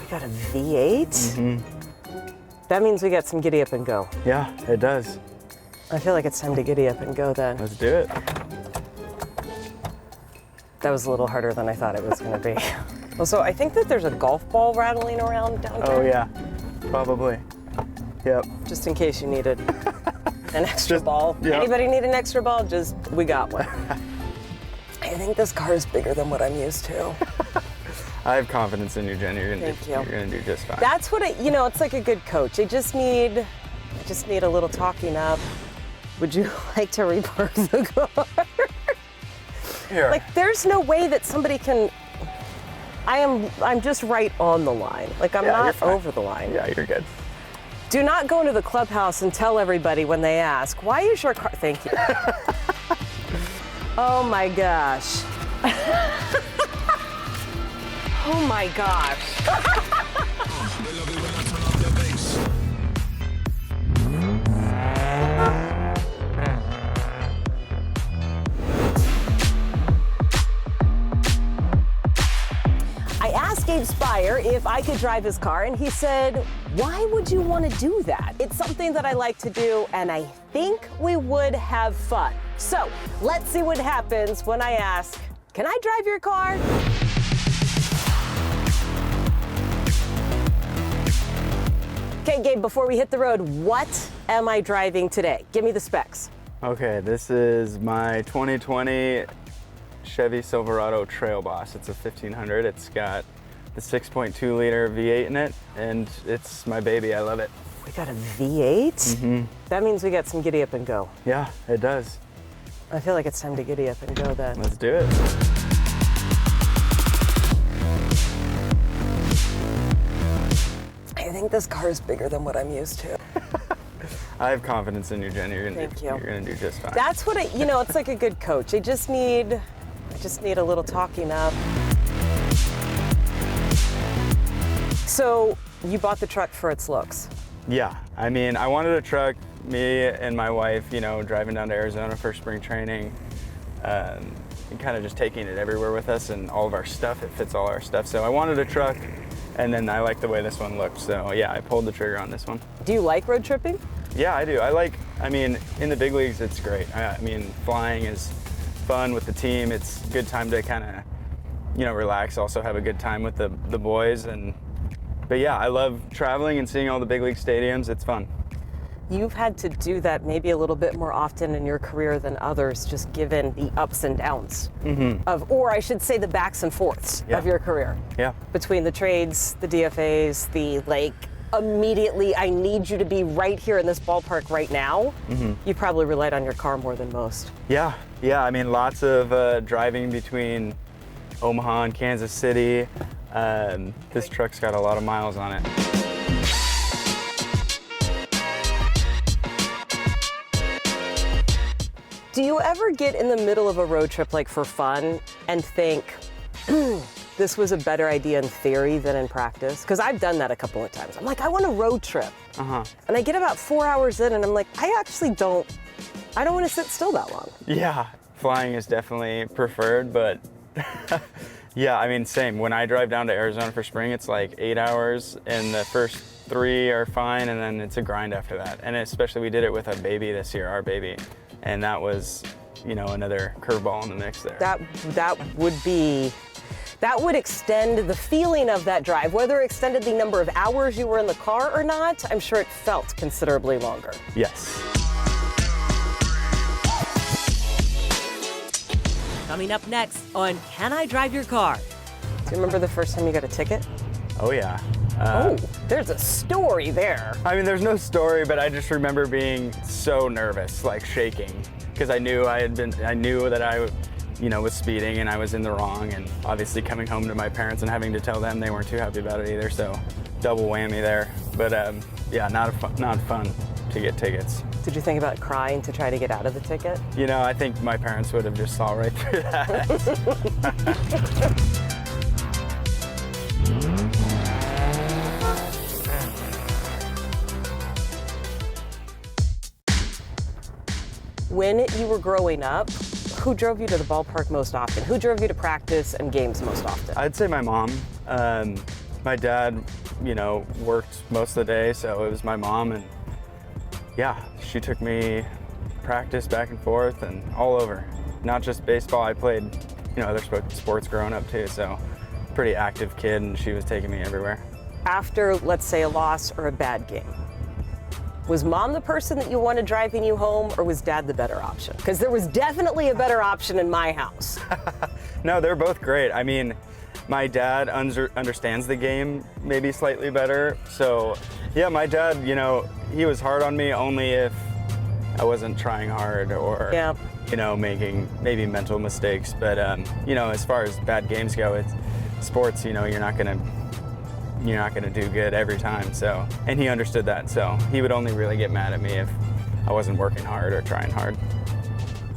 got a V8? Mm-hmm. That means we got some giddy up and go. Yeah, it does. I feel like it's time to giddy up and go then. Let's do it. That was a little harder than I thought it was going to be. Also, I think that there's a golf ball rattling around down there. Oh yeah, probably. Yep. Just in case you needed an extra ball. Yep. Anybody need an extra ball? We got one. I think this car is bigger than what I'm used to. I have confidence in you, Jen. You're gonna do just fine. That's what it's like a good coach. I just need a little talking up. Would you like to repark the car? Here. Like, there's no way that somebody can. I'm just right on the line. Like, I'm not over the line. Yeah, you're good. Do not go into the clubhouse and tell everybody when they ask, why is your car? Thank you. Oh my gosh. Oh my gosh. I asked Gabe Speier if I could drive his car, and he said, why would you want to do that? It's something that I like to do, and I think we would have fun. So let's see what happens when I ask, can I drive your car? Okay, Gabe, before we hit the road, what am I driving today? Give me the specs. Okay, this is my 2020 Chevy Silverado Trail Boss. It's a 1500. It's got the 6.2 liter V8 in it, and it's my baby. I love it. We got a V8? Mm-hmm. That means we got some giddy up and go. Yeah, it does. I feel like it's time to giddy up and go then. Let's do it. I think this car is bigger than what I'm used to. I have confidence in you, Jen. You're gonna do just fine. That's what it's like a good coach. I just need a little talking up. So you bought the truck for its looks. Yeah, I mean, I wanted a truck, me and my wife, driving down to Arizona for spring training, and kind of just taking it everywhere with us and all of our stuff. It fits all our stuff. So I wanted a truck, and then I liked the way this one looked. So yeah, I pulled the trigger on this one. Do you like road tripping? Yeah, I do. In the big leagues, it's great. Flying is fun with the team. It's a good time to kind of, relax, also have a good time with the boys. But yeah, I love traveling and seeing all the big league stadiums. It's fun. You've had to do that maybe a little bit more often in your career than others, just given the ups and downs or I should say the backs and forths of your career. Yeah. Between the trades, the DFAs, the immediately, I need you to be right here in this ballpark right now. You probably relied on your car more than most. Yeah. Lots of driving between Omaha and Kansas City. This truck's got a lot of miles on it. Do you ever get in the middle of a road trip for fun and think, this was a better idea in theory than in practice? Because I've done that a couple of times. I'm like, I want a road trip. And I get about 4 hours in and I'm like, I don't want to sit still that long. Yeah, flying is definitely preferred, but yeah, same. When I drive down to Arizona for spring, it's like 8 hours and the first 3 are fine and then it's a grind after that. And especially we did it with a baby this year, our baby. And that was, another curveball in the mix there. That would extend the feeling of that drive, whether it extended the number of hours you were in the car or not. I'm sure it felt considerably longer. Yes. Coming up next on Can I Drive Your Car? Do you remember the first time you got a ticket? Oh yeah. There's a story there. There's no story, but I just remember being so nervous, shaking, because I knew that I was speeding and I was in the wrong, and obviously coming home to my parents and having to tell them, they weren't too happy about it either, so double whammy there. But yeah, not fun to get tickets. Did you think about crying to try to get out of the ticket? I think my parents would have just saw right through that. When you were growing up, who drove you to the ballpark most often? Who drove you to practice and games most often? I'd say my mom. My dad, worked most of the day, so it was my mom, and yeah, she took me practice back and forth and all over. Not just baseball, I played, other sports growing up too, so pretty active kid, and she was taking me everywhere. After, let's say, a loss or a bad game, was mom the person that you wanted driving you home, or was dad the better option? Because there was definitely a better option in my house. No, they're both great. I mean, my dad understands the game maybe slightly better. So yeah, my dad, he was hard on me only if I wasn't trying hard or, making maybe mental mistakes. But, as far as bad games go, it's sports, you're not gonna do good every time. So, and he understood that. So he would only really get mad at me if I wasn't working hard or trying hard.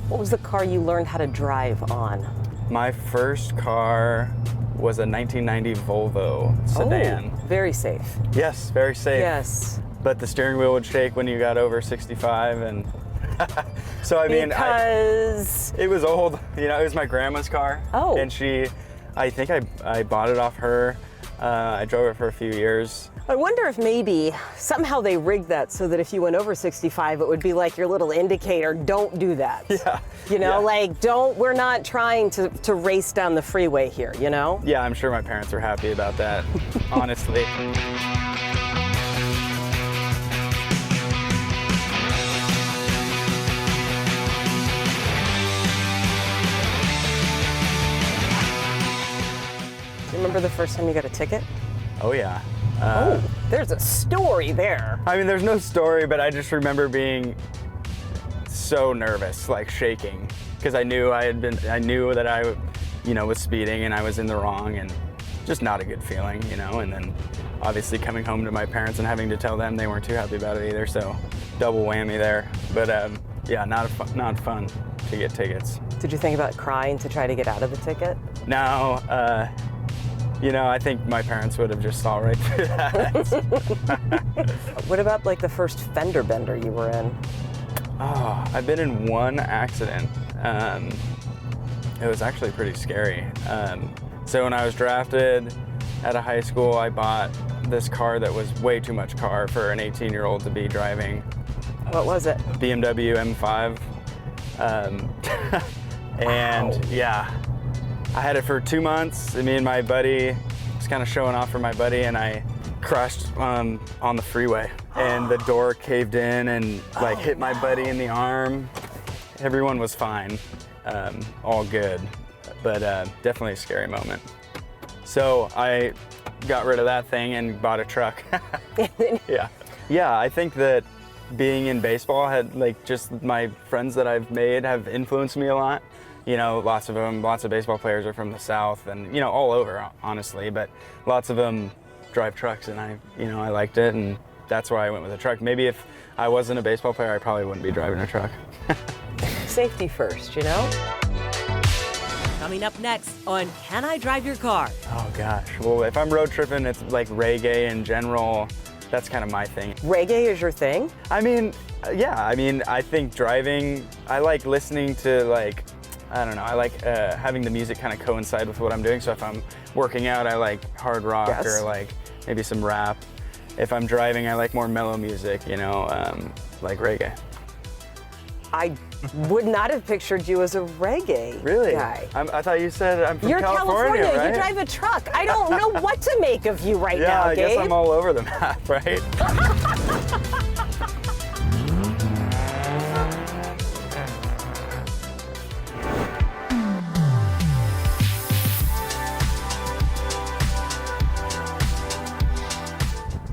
What was the car you learned how to drive on? My first car was a 1990 Volvo sedan. Oh, very safe. Yes, very safe. Yes. But the steering wheel would shake when you got over 65, and so I mean, because it was old. It was my grandma's car. Oh. And I think I bought it off her. I drove it for a few years. I wonder if maybe somehow they rigged that so that if you went over 65, it would be like your little indicator, don't do that. Yeah. We're not trying to race down the freeway here, Yeah, I'm sure my parents were happy about that, honestly. Remember the first time you got a ticket? Oh yeah. There's a story there. I mean, there's no story, but I just remember being so nervous, like shaking, because I knew that I was speeding and I was in the wrong, and just not a good feeling, and then obviously coming home to my parents and having to tell them, they weren't too happy about it either, so double whammy there. But yeah, not fun to get tickets. Did you think about crying to try to get out of the ticket? No, I think my parents would have just saw right through that. What about like the first fender bender you were in? Oh, I've been in one accident. It was actually pretty scary. So when I was drafted out of high school, I bought this car that was way too much car for an 18-year-old to be driving. What was it? BMW M5. And yeah, I had it for 2 months. Me and my buddy, was kind of showing off for my buddy, and I crashed on the freeway, and the door caved in and hit my buddy in the arm. Everyone was fine, all good, but definitely a scary moment. So I got rid of that thing and bought a truck. Yeah, I think that being in baseball had just my friends that I've made have influenced me a lot. Lots of baseball players are from the South and, all over, honestly, but lots of them drive trucks, and I liked it, and that's why I went with a truck. Maybe if I wasn't a baseball player, I probably wouldn't be driving a truck. Safety first, Coming up next on Can I Drive Your Car? Oh gosh, well, if I'm road tripping, it's like reggae in general. That's kind of my thing. Reggae is your thing? I mean, yeah, I think driving, I like listening to I don't know, I like having the music kind of coincide with what I'm doing. So if I'm working out, I like hard rock or maybe some rap. If I'm driving, I like more mellow music, like reggae. I would not have pictured you as a reggae guy. I thought you said I'm from You're California, right? You drive a truck. I don't know what to make of you right now, I Gabe. guess I'm all over the map, right?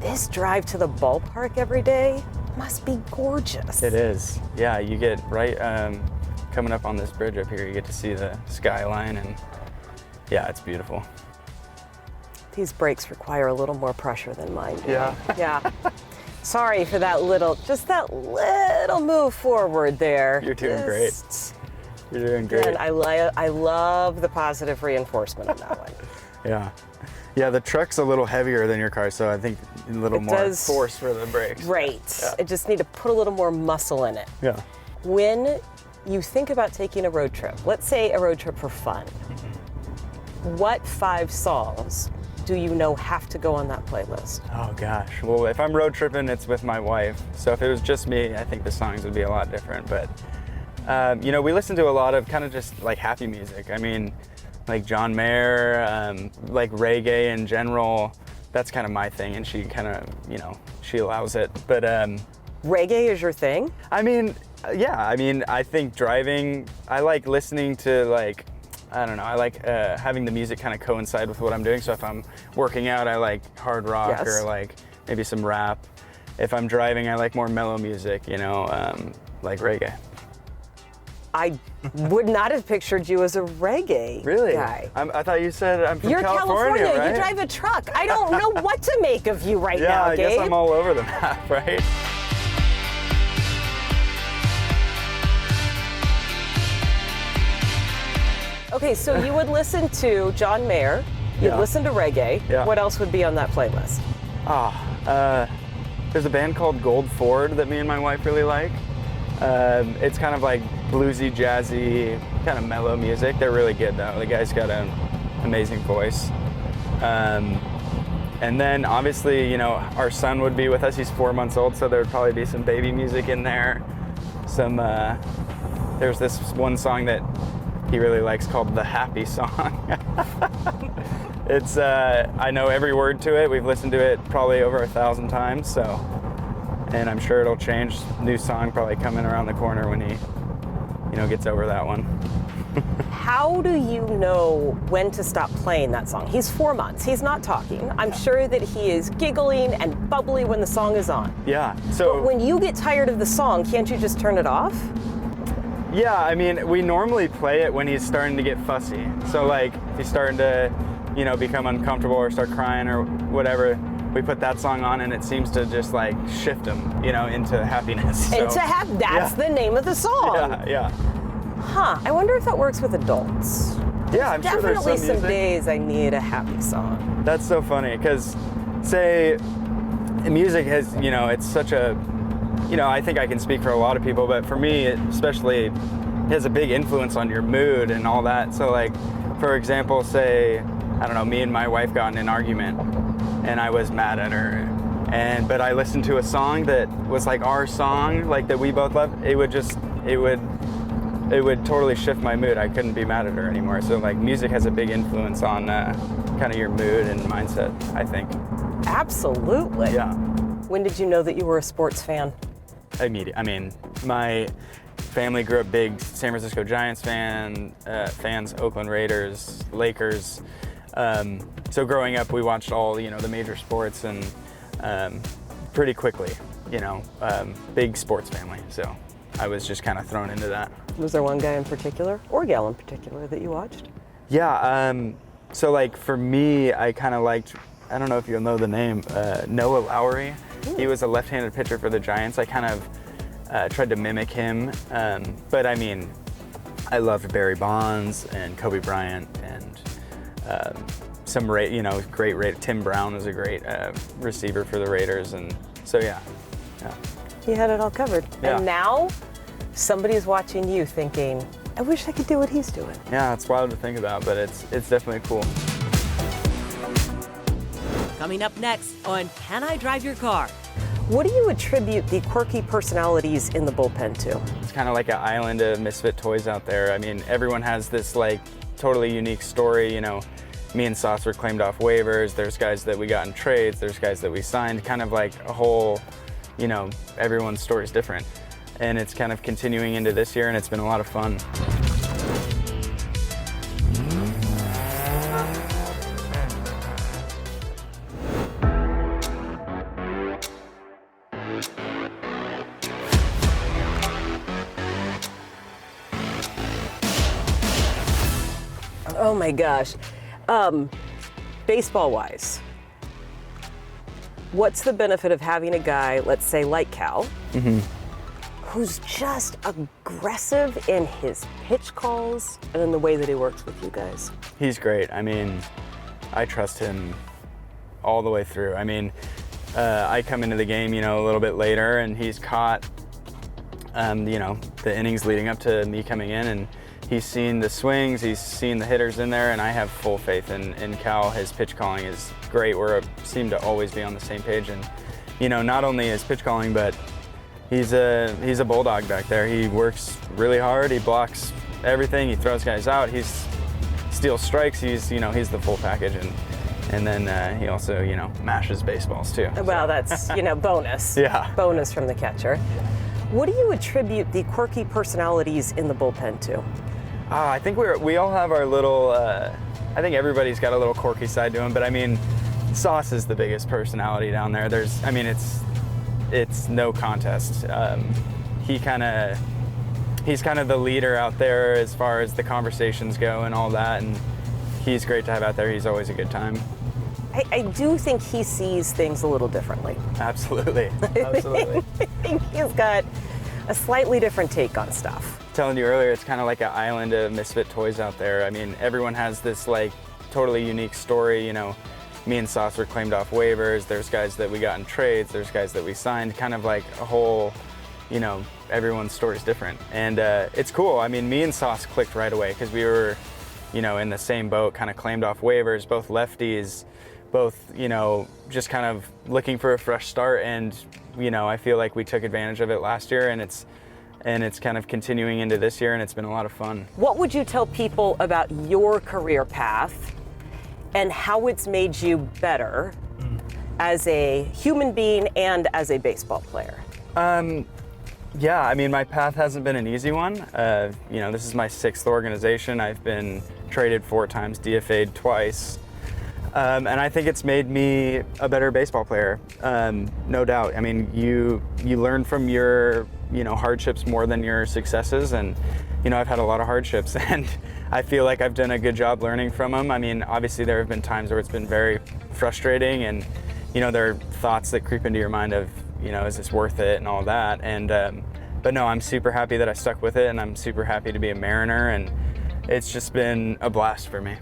This drive to the ballpark every day must be gorgeous. It is. Yeah, you get right coming up on this bridge up here, you get to see the skyline, and yeah, it's beautiful. These brakes require a little more pressure than mine do. Yeah. Sorry for that little move forward there. You're doing great. You're doing great. And I love the positive reinforcement on that one. Yeah. Yeah, the truck's a little heavier than your car, so I think a little more force for the brakes. Right. Yeah. I just need to put a little more muscle in it. Yeah. When you think about taking a road trip, let's say a road trip for fun, what 5 songs do you know have to go on that playlist? Oh gosh. Well, if I'm road tripping, it's with my wife. So if it was just me, I think the songs would be a lot different. But you know, we listen to a lot of kind of just like happy music. I mean, like John Mayer, like reggae in general. That's kind of my thing, and she kind of, you know, she allows it. But Reggae is your thing? I mean, yeah. I mean, I think driving, I like listening to like, I don't know, I like having the music kind of coincide with what I'm doing. So if I'm working out, I like hard rock, Yes. or like maybe some rap. If I'm driving, I like more mellow music, you know, like reggae. I would not have pictured you as a reggae guy. I thought you said I'm from You're California, right? You drive a truck. I don't know what to make of you right Yeah, now, I Gabe. guess I'm all over the map, right? Okay, so you would listen to John Mayer, you'd Yeah. listen to reggae. Yeah. What else would be on that playlist? There's a band called Gold Ford that me and my wife really like. It's kind of like bluesy, jazzy, kind of mellow music. They're really good though. The guy's got an amazing voice. And then obviously, you know, our son would be with us. He's 4 months old, so there would probably be some baby music in there. There's this one song that he really likes called The Happy Song. It's, I know every word to it. We've listened to it probably over 1,000 times, so, and I'm sure it'll change. New song probably coming around the corner when he, you know, gets over that one. How do you know when to stop playing that song? He's 4 months, he's not talking. I'm sure that he is giggling and bubbly when the song is on. Yeah, so. But when you get tired of the song, can't you just turn it off? Yeah, I mean, we normally play it when he's starting to get fussy. So like, if he's starting to, you know, become uncomfortable or start crying or whatever, we put that song on and it seems to just like shift him, you know, into happiness. So, That's the name of the song. Yeah. Huh, I wonder if that works with adults. Yeah, I'm sure there's Definitely some music. days I need a happy song. That's so funny, because say, music has, you know, it's such a, you know, I think I can speak for a lot of people, but for me, especially, it has a big influence on your mood and all that. So like, for example, say, I don't know, me and my wife got in an argument and I was mad at her. But I listened to a song that was like our song, like that we both loved. It would totally shift my mood. I couldn't be mad at her anymore. So like, music has a big influence on kind of your mood and mindset, I think. Absolutely. Yeah. When did you know that you were a sports fan? Immediate. I mean, my family grew up big San Francisco Giants fans, Oakland Raiders, Lakers. So growing up, we watched all, you know, the major sports, and pretty quickly, you know, big sports family. So I was just kind of thrown into that. Was there one guy in particular, or gal in particular, that you watched? Yeah. So like for me, I kind of liked, I don't know if you'll know the name, Noah Lowry. He was a left-handed pitcher for the Giants. I kind of tried to mimic him, but I mean, I loved Barry Bonds and Kobe Bryant and great. Tim Brown was a great receiver for the Raiders, and so yeah. You had it all covered. Yeah. And now somebody's watching you thinking, I wish I could do what he's doing. Yeah, it's wild to think about, but it's definitely cool. Coming up next on Can I Drive Your Car? What do you attribute the quirky personalities in the bullpen to? It's kind of like an island of misfit toys out there. I mean, everyone has this like totally unique story. You know, me and Sauce were claimed off waivers. There's guys that we got in trades. There's guys that we signed. Kind of like a whole, you know, everyone's story is different. And it's kind of continuing into this year, and it's been a lot of fun. Oh my gosh. Baseball-wise, what's the benefit of having a guy, let's say like Cal, who's just aggressive in his pitch calls and in the way that he works with you guys? He's great. I mean, I trust him all the way through. I mean, I come into the game, you know, a little bit later, and he's caught, you know, the innings leading up to me coming in, and he's seen the swings, he's seen the hitters in there, and I have full faith in Cal. His pitch calling is great. We seem to always be on the same page, and not only his pitch calling, but he's a bulldog back there. He works really hard. He blocks everything. He throws guys out. He steals strikes. He's the full package, and then he also mashes baseballs too. Well, that's bonus. Yeah. Bonus from the catcher. What do you attribute the quirky personalities in the bullpen to? I think we all have our little. I think everybody's got a little quirky side to him, but I mean, Sauce is the biggest personality down there. It's no contest. He's kind of the leader out there as far as the conversations go and all that, and he's great to have out there. He's always a good time. I do think he sees things a little differently. Absolutely. Absolutely. I think he's got a slightly different take on stuff. Telling you earlier, it's kind of like an island of misfit toys out there. I mean, everyone has this like totally unique story. Me and Sauce were claimed off waivers. There's guys that we got in trades. There's guys that we signed. Kind of like a whole, everyone's story's different. And it's cool. I mean, me and Sauce clicked right away because we were, in the same boat, kind of claimed off waivers, both lefties, both, just kind of looking for a fresh start. And, I feel like we took advantage of it last year, and it's kind of continuing into this year, and it's been a lot of fun. What would you tell people about your career path and how it's made you better as a human being and as a baseball player? Yeah, I mean, my path hasn't been an easy one. This is my 6th organization. I've been traded 4 times, DFA'd twice. And I think it's made me a better baseball player, no doubt. I mean, you learn from your, hardships more than your successes. And, I've had a lot of hardships, and I feel like I've done a good job learning from them. I mean, obviously there have been times where it's been very frustrating, and, there are thoughts that creep into your mind of, is this worth it and all that. And, but no, I'm super happy that I stuck with it, and I'm super happy to be a Mariner, and it's just been a blast for me.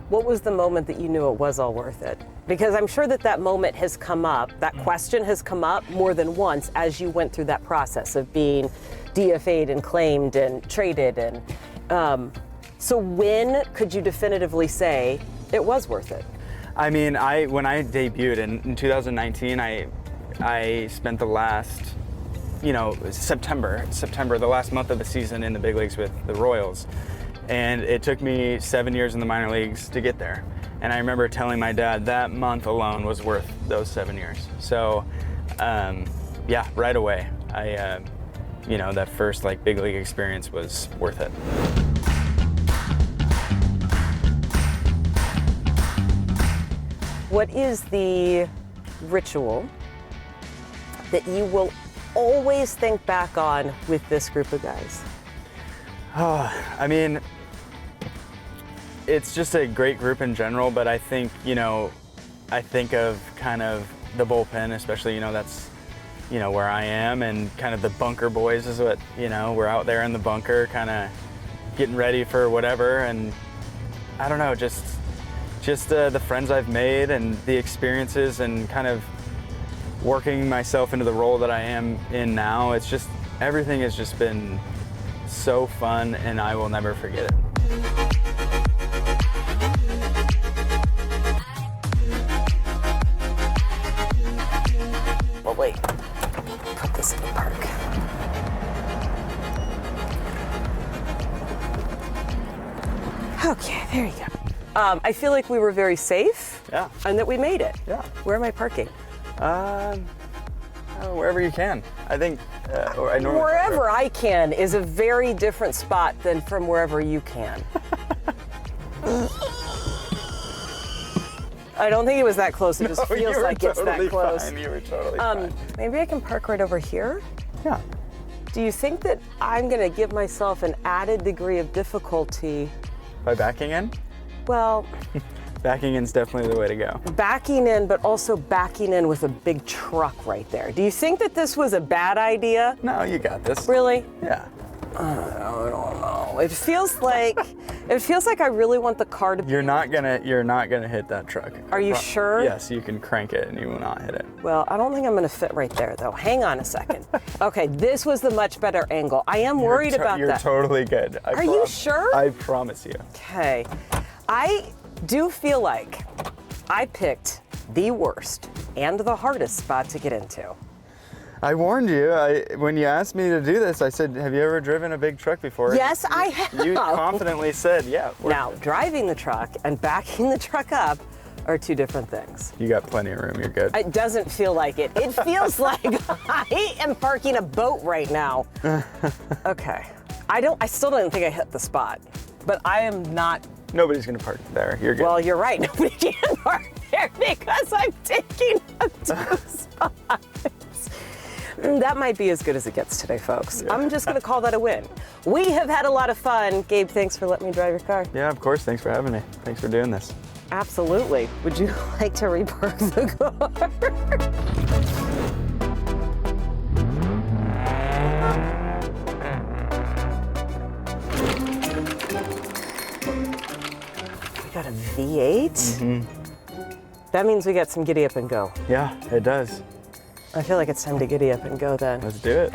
What was the moment that you knew it was all worth it? Because I'm sure that moment has come up, that question has come up more than once as you went through that process of being DFA'd and claimed and traded. And so when could you definitively say it was worth it? I mean, when I debuted in 2019, I spent the last, September, the last month of the season in the big leagues with the Royals. And it took me 7 years in the minor leagues to get there. And I remember telling my dad that month alone was worth those 7 years. So, yeah, right away, that first big league experience was worth it. What is the ritual that you will always think back on with this group of guys? Oh, I mean, it's just a great group in general, but I think, I think of kind of the bullpen, especially, that's, where I am, and kind of the bunker boys is what, we're out there in the bunker kind of getting ready for whatever. And I don't know, just the friends I've made and the experiences and kind of working myself into the role that I am in now. It's just, everything has just been so fun, and I will never forget it. Well, wait, put this in the park. Okay, there you go. I feel like we were very safe. Yeah. And that we made it. Yeah. Where am I parking? Wherever you can. I think, I normally Wherever I can is a very different spot than from wherever you can. I don't think it was that close. It just feels like it's that close. You were totally fine. Maybe I can park right over here? Yeah. Do you think that I'm going to give myself an added degree of difficulty? By backing in? Well, backing in's definitely the way to go. Backing in, but also backing in with a big truck right there. Do you think that this was a bad idea? No, you got this. Really? Yeah. I don't know. It feels like It feels like I really want the car to be. You're not gonna hit that truck. Are you sure? Yes, you can crank it and you will not hit it. Well, I don't think I'm gonna fit right there though. Hang on a second. Okay, this was the much better angle. I am worried about You're that. totally good. Are you sure? I promise you. Okay. I do feel like I picked the worst and the hardest spot to get into. I warned you. When you asked me to do this, I said, have you ever driven a big truck before? Yes, I have. You confidently said, yeah. Now, driving the truck and backing the truck up are two different things. You got plenty of room. You're good. It doesn't feel like it. It feels like I am parking a boat right now. Okay. I still don't think I hit the spot, but I am not. Nobody's gonna park there. You're good. Well, you're right. Nobody can park there because I'm taking up two spots. That might be as good as it gets today, folks. Yeah. I'm just gonna call that a win. We have had a lot of fun. Gabe, thanks for letting me drive your car. Yeah, of course. Thanks for having me. Thanks for doing this. Absolutely. Would you like to repark the car? We got a V8? Mm-hmm. That means we got some giddy up and go. Yeah, it does. I feel like it's time to giddy up and go then. Let's do it.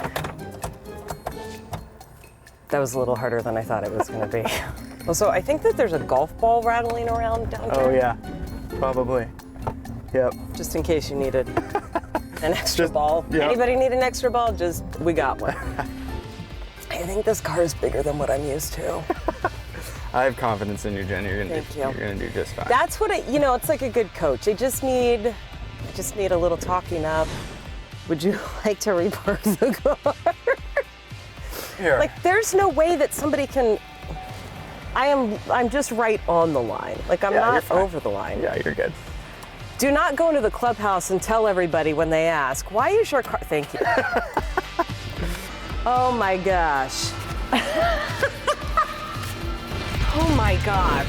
That was a little harder than I thought it was going to be. Also, I think that there's a golf ball rattling around down there. Oh yeah, probably. Yep. Just in case you needed an extra ball. Yep. Anybody need an extra ball? We got one. I think this car is bigger than what I'm used to. I have confidence in you, Jen. You're Thank you. You're gonna do just fine. That's what it's like a good coach. I just need a little talking up. Would you like to repark the car? Here. Like, there's no way that somebody can. I'm just right on the line. Like, I'm not over the line. Yeah, you're good. Do not go into the clubhouse and tell everybody when they ask, why is your car? Thank you. Oh my gosh. Oh my gosh.